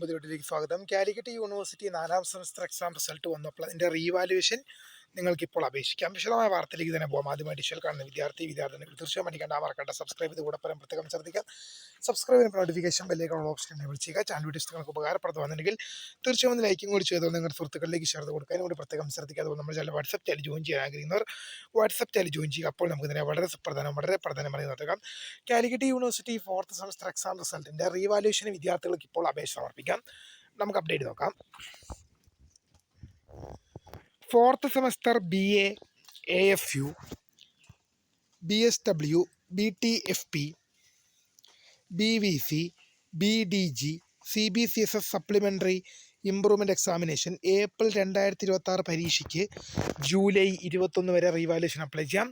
പുതിയ വീട്ടിലേക്ക് സ്വാഗതം. Calicut university 4ാം semester exam result വന്നപ്പോൾ അതിൻ്റെ റീവാലുവേഷൻ നിങ്ങൾക്കിപ്പോൾ അപേക്ഷിക്കാം. വിശദമായ വാർത്തയിലേക്ക് തന്നെ പോകാം. ആദ്യമായി ഡിജിറ്റൽ കാണുന്ന വിദ്യാർത്ഥിനികൾ തീർച്ചയായും പഠിക്കേണ്ട മറക്കേണ്ട സബ്സ്ക്രൈബ് ചെയ്ത് കൂടെ പരം പ്രത്യേകം ശ്രദ്ധിക്കുക. സബ്സ്ക്രൈബ് നോട്ടിഫിക്കേഷൻ ബെല്ലേക്കുള്ള ഓപ്ഷൻ എനേബിൾ ചെയ്യുക. ചാനൽ വീഡിയോസ് നിങ്ങൾക്ക് ഉപകാരപ്രദമാണെങ്കിൽ തീർച്ചയായും ഒന്ന് ലൈക്കും കൂടി ചെയ്തോ നിങ്ങളുടെ സുഹൃത്തുക്കളിലേക്ക് ഷെയർ ചെയ്ത് കൊടുക്കാനും കൂടി പ്രത്യേകം ശ്രദ്ധിക്കുക. അതുകൊണ്ട് നമ്മൾ ചില വാട്സപ്പ് ചാനൽ ജോയിൻ ചെയ്യാൻ ആഗ്രഹിക്കുന്നവർ വാട്സപ്പ് ചാനൽ ജോയിൻ ചെയ്യുക. അപ്പോൾ നമുക്ക് ഇതിനെ വളരെ പ്രധാനമായി നോക്കാം. Calicut university 4th semester exam റിസൾട്ടിൻ്റെ റീവാലുവേഷന് വിദ്യാർത്ഥികൾക്ക് ഇപ്പോൾ അപേക്ഷ സമർപ്പിക്കാം. നമുക്ക് അപ്ഡേറ്റ് നോക്കാം. 4th semester BA AFU BSW BTFP BVC BDG CBCSS supplementary improvement examination April 2026 പരീക്ഷയ്ക്ക് ജൂലൈ 21 വരെ റീവാലുവേഷൻ അപ്ലൈ ചെയ്യാം.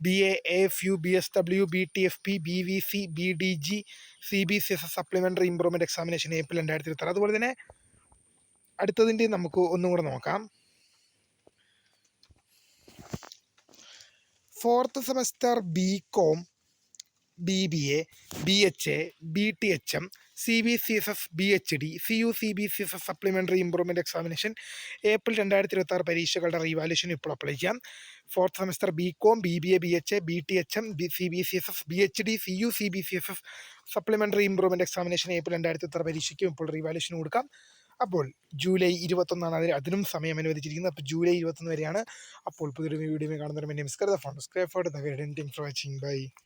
BA AFU BSW BTFP BVC BDG CBCSS supplementary improvement examination April 2026. അതുപോലെ തന്നെ അടുത്തതിൻ്റെ നമുക്ക് ഒന്നും കൂടെ നോക്കാം. 4th semester BCom BBA BHA BTHM CBCSS BHD CU CBCSS supplementary improvement examination April 2026 പരീക്ഷകളുടെ റീവാലുവേഷൻ ഇപ്പോൾ അപ്ലൈ ചെയ്യാം. 4th semester BCom BBA BHA BTHM CBCSS BHD CU CBCSS supplementary improvement examination April 2026 പരീക്ഷയ്ക്കും ഇപ്പോൾ റീവാലുവേഷൻ കൊടുക്കാം. അപ്പോൾ July 21 അതിനും സമയം അനുവദിച്ചിരിക്കുന്നത്. അപ്പോൾ ജൂലൈ 21 വരെയാണ്. അപ്പോൾ പുതിയൊരു വീഡിയോ കാണുന്നവരും എന്നെ മിസ്കരുത് ഫോൺ subscribe for the guide. Thanks for watching. By.